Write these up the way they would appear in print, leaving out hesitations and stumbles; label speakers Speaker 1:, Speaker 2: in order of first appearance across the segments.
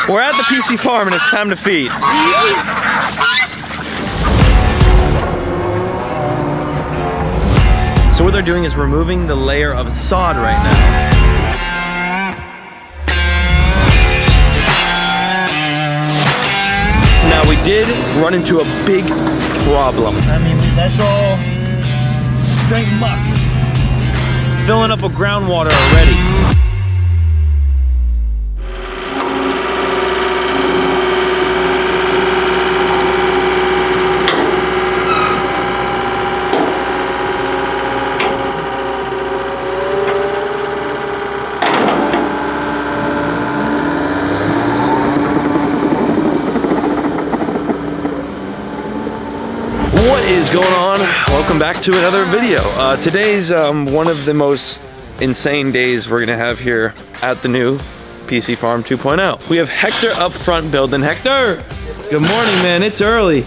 Speaker 1: We're at the PC farm and it's time to feed. So what they're doing is removing the layer of sod right now. Now we did run into a big problem. I mean, that's all straight muck. Filling up with groundwater already. What is going on? Welcome back to another video. Today's one of the most insane days we're gonna have here at the new PC Farm 2.0. We have Hector up front building. Hector! Good morning, man, it's early.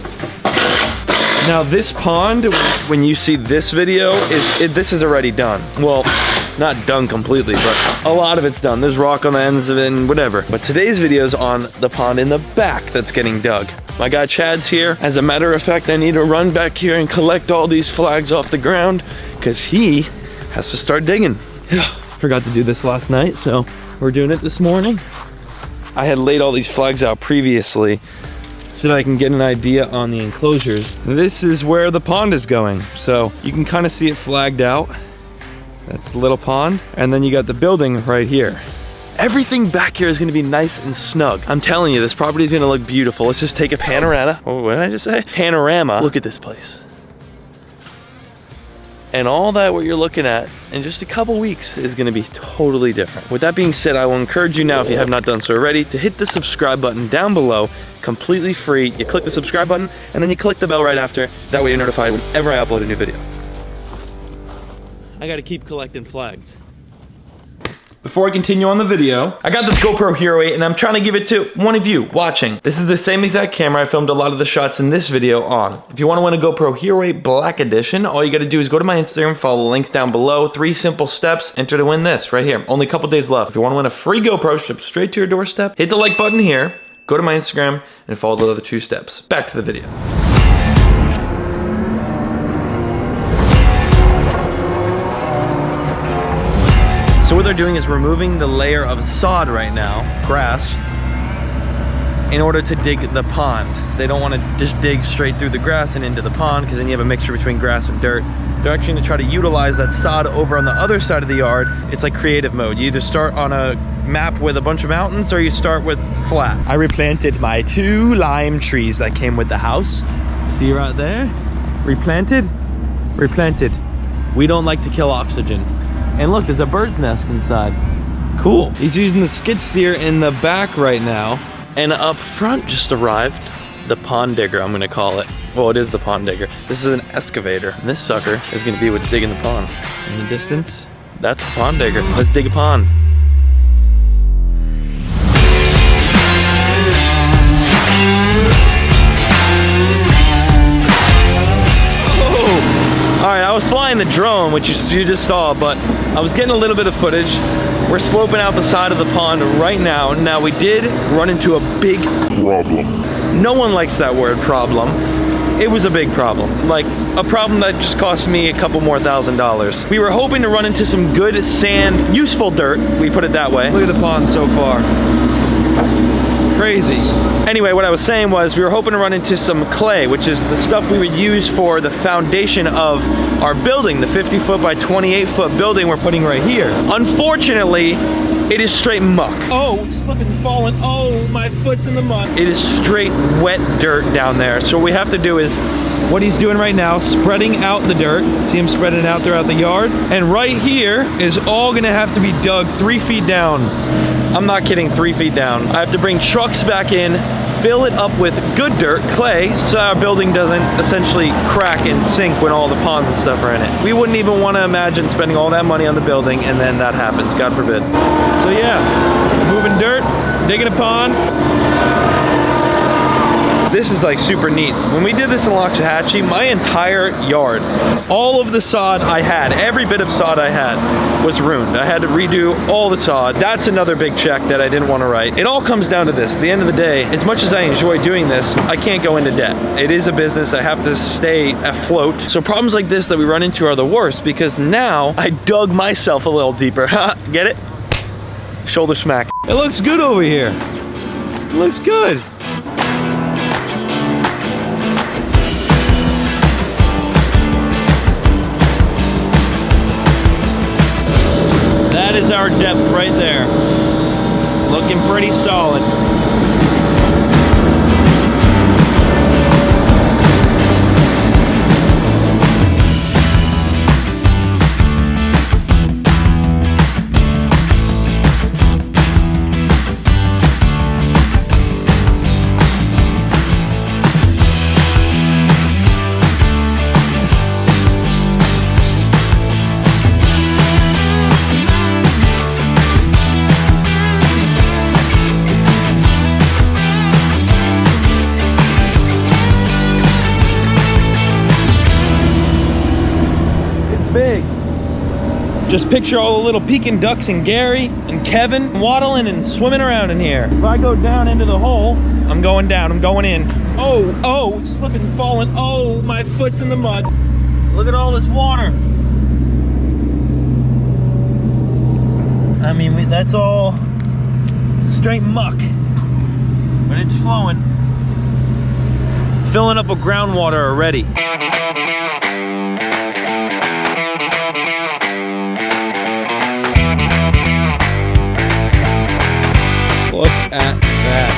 Speaker 1: Now this pond, when you see this video, this is already done. Well, not done completely, but a lot of it's done. There's rock on the ends of it and whatever. But today's video is on the pond in the back that's getting dug. My guy Chad's here. As a matter of fact, I need to run back here and collect all these flags off the ground because he has to start digging. Forgot to do this last night, so we're doing it this morning. I had laid all these flags out previously so that I can get an idea on the enclosures. This is where the pond is going. So you can kind of see it flagged out. That's the little pond. And then you got the building right here. Everything back here is gonna be nice and snug. I'm telling you, this property is gonna look beautiful. Let's just take a panorama. Oh, what did I just say? Panorama. Look at this place. And all that what you're looking at in just a couple weeks is gonna be totally different. With that being said, I will encourage you now, if you have not done so already, to hit the subscribe button down below, completely free. You click the subscribe button and then you click the bell right after. That way you're notified whenever I upload a new video. I gotta keep collecting flags. Before I continue on the video, I got this GoPro Hero 8 and I'm trying to give it to one of you watching. This is the same exact camera I filmed a lot of the shots in this video on. If you want to win a GoPro Hero 8 Black Edition, all you gotta do is go to my Instagram, follow the links down below. 3 simple steps, enter to win this right here. Only a couple days left. If you want to win a free GoPro shipped straight to your doorstep, hit the like button here, go to my Instagram, and follow the other 2 steps. Back to the video. So what they're doing is removing the layer of sod right now, grass, in order to dig the pond. They don't want to just dig straight through the grass and into the pond because then you have a mixture between grass and dirt. They're actually going to try to utilize that sod over on the other side of the yard. It's like creative mode. You either start on a map with a bunch of mountains or you start with flat. I replanted my 2 lime trees that came with the house. See right there? Replanted? Replanted. We don't like to kill oxygen. And look, there's a bird's nest inside. Cool. He's using the skid steer in the back right now. And up front just arrived the pond digger, I'm gonna call it. Well, it is the pond digger. This is an excavator. And this sucker is gonna be what's digging the pond. In the distance, that's the pond digger. Let's dig a pond. Alright, I was flying the drone, which you just saw, but I was getting a little bit of footage. We're sloping out the side of the pond right now. Now, we did run into a big problem. No one likes that word, problem. It was a big problem. Like, a problem that just cost me a couple more $1,000s. We were hoping to run into some good sand, useful dirt, we put it that way. Look at the pond so far. Crazy. Anyway, what I was saying was we were hoping to run into some clay, which is the stuff we would use for the foundation of our building, the 50-foot by 28-foot building we're putting right here. Unfortunately, it is straight muck. Oh, slipping and falling. Oh, my foot's in the mud. It is straight wet dirt down there. So what we have to do is what he's doing right now, spreading out the dirt. See him spreading it out throughout the yard. And right here is all gonna have to be dug 3 feet down. I'm not kidding, 3 feet down. I have to bring trucks back in, fill it up with good dirt, clay, so our building doesn't essentially crack and sink when all the ponds and stuff are in it. We wouldn't even want to imagine spending all that money on the building and then that happens, God forbid. So yeah, moving dirt, digging a pond. This is like super neat. When we did this in Loxahatchee, my entire yard All of the sod I had, every bit of sod I had was ruined. I had to redo all the sod. That's another big check that I didn't want to write. It all comes down to this. At the end of the day, as much as I enjoy doing this, I can't go into debt. It is a business. I have to stay afloat. So problems like this that we run into are the worst because now I dug myself a little deeper. Get it? Shoulder smack. It looks good over here. It looks good. That is our depth right there. Looking pretty solid. Big. Just picture all the little Peking ducks and Gary and Kevin waddling and swimming around in here. If I go down into the hole, I'm going down, I'm going in. Oh, slipping and falling. Oh, my foot's in the mud. Look at all this water. I mean, that's all straight muck, but it's flowing. Filling up with groundwater already. Look at that.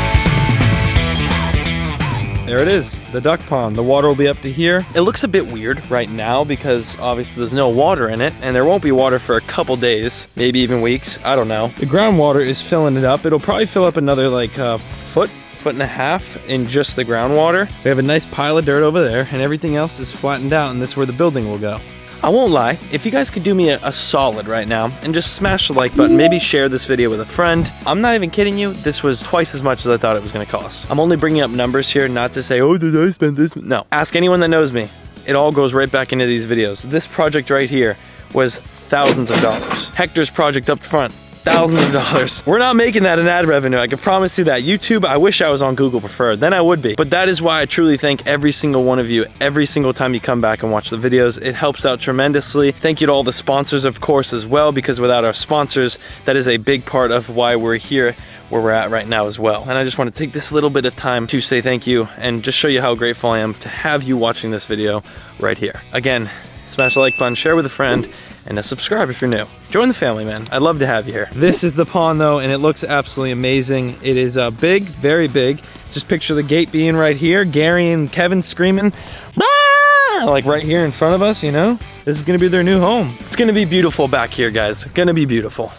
Speaker 1: There it is, the duck pond. The water will be up to here. It looks a bit weird right now because obviously there's no water in it and there won't be water for a couple days, maybe even weeks, I don't know. The groundwater is filling it up. It'll probably fill up another like foot and a half in just the groundwater. We have a nice pile of dirt over there and everything else is flattened out and this is where the building will go. I won't lie, if you guys could do me a solid right now and just smash the like button, maybe share this video with a friend. I'm not even kidding you, this was twice as much as I thought it was gonna cost. I'm only bringing up numbers here, not to say, oh, did I spend this? No, ask anyone that knows me. It all goes right back into these videos. This project right here was thousands of dollars. Hector's project up front, thousands of dollars. We're not making that in ad revenue, I can promise you that. YouTube, I wish I was on Google Preferred, then I would be. But that is why I truly thank every single one of you, every single time you come back and watch the videos. It helps out tremendously. Thank you to all the sponsors, of course, as well, because without our sponsors, that is a big part of why we're here where we're at right now as well. And I just want to take this little bit of time to say thank you and just show you how grateful I am to have you watching this video right here. Again, smash the like button, share with a friend, and subscribe if you're new. Join the family, man. I'd love to have you here. This is the pond though, and it looks absolutely amazing. It is big, very big. Just picture the gate being right here. Gary and Kevin screaming, ah! Like right here in front of us, you know? This is gonna be their new home. It's gonna be beautiful back here, guys. Gonna be beautiful.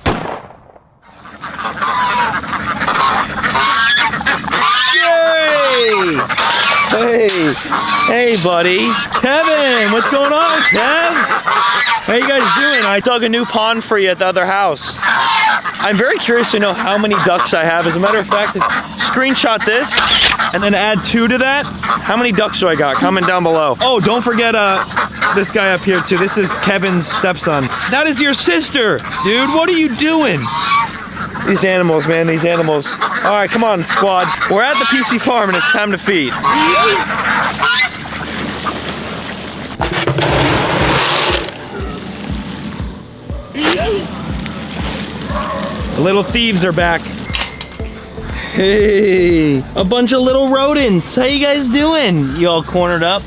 Speaker 1: Yay! Hey buddy. Kevin, what's going on, Kev? How you guys doing? I dug a new pond for you at the other house. I'm very curious to know how many ducks I have. As a matter of fact, screenshot this and then add 2 to that. How many ducks do I got? Comment down below. Oh, don't forget this guy up here too. This is Kevin's stepson. That is your sister, dude. What are you doing? These animals, man, these animals. All right, come on, squad. We're at the PC farm and it's time to feed. The little thieves are back. Hey, a bunch of little rodents. How you guys doing? You all cornered up?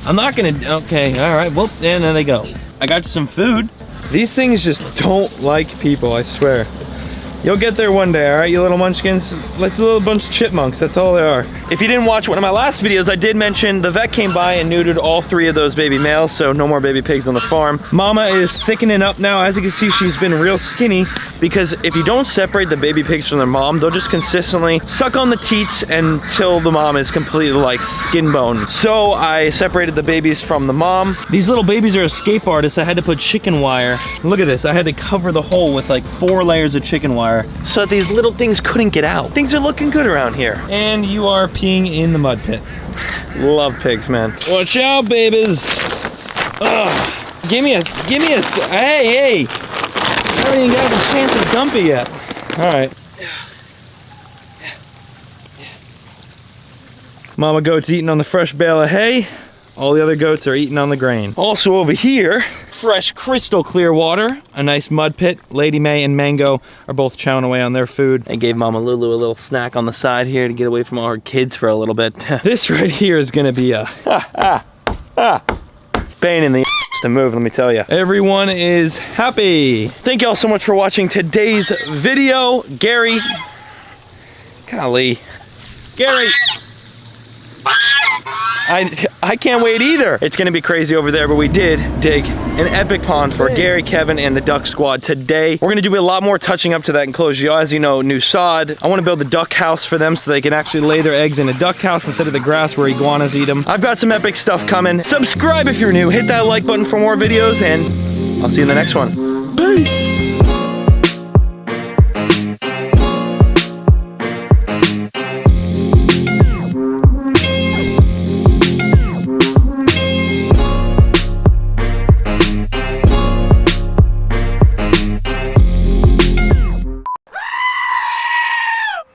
Speaker 1: I'm not gonna, okay, all right, well, and there they go. I got you some food. These things just don't like people, I swear. You'll get there one day, all right, you little munchkins? Like a little bunch of chipmunks, that's all they are. If you didn't watch one of my last videos, I did mention the vet came by and neutered all 3 of those baby males, so no more baby pigs on the farm. Mama is thickening up now. As you can see, she's been real skinny because if you don't separate the baby pigs from their mom, they'll just consistently suck on the teats until the mom is completely like skin bone. So I separated the babies from the mom. These little babies are escape artists. I had to put chicken wire. Look at this, I had to cover the hole with like 4 layers of chicken wire so that these little things couldn't get out. Things are looking good around here. And you are peeing in the mud pit. Love pigs, man. Watch out, babies. Ugh. Give me a, hey. I haven't even got the chance to dump it yet. All right. Mama goat's eating on the fresh bale of hay. All the other goats are eating on the grain. Also over here, fresh crystal clear water, a nice mud pit. Lady May and Mango are both chowing away on their food. I gave Mama Lulu a little snack on the side here to get away from all her kids for a little bit. This right here is gonna be a pain in the to move, let me tell you. Everyone is happy. Thank y'all so much for watching today's video. Gary, golly, Gary. I can't wait either. It's gonna be crazy over there, but we did dig an epic pond for Gary, Kevin, and the duck squad today. We're gonna do a lot more touching up to that enclosure. As you know, new sod. I wanna build a duck house for them so they can actually lay their eggs in a duck house instead of the grass where iguanas eat them. I've got some epic stuff coming. Subscribe if you're new. Hit that like button for more videos, and I'll see you in the next one. Peace.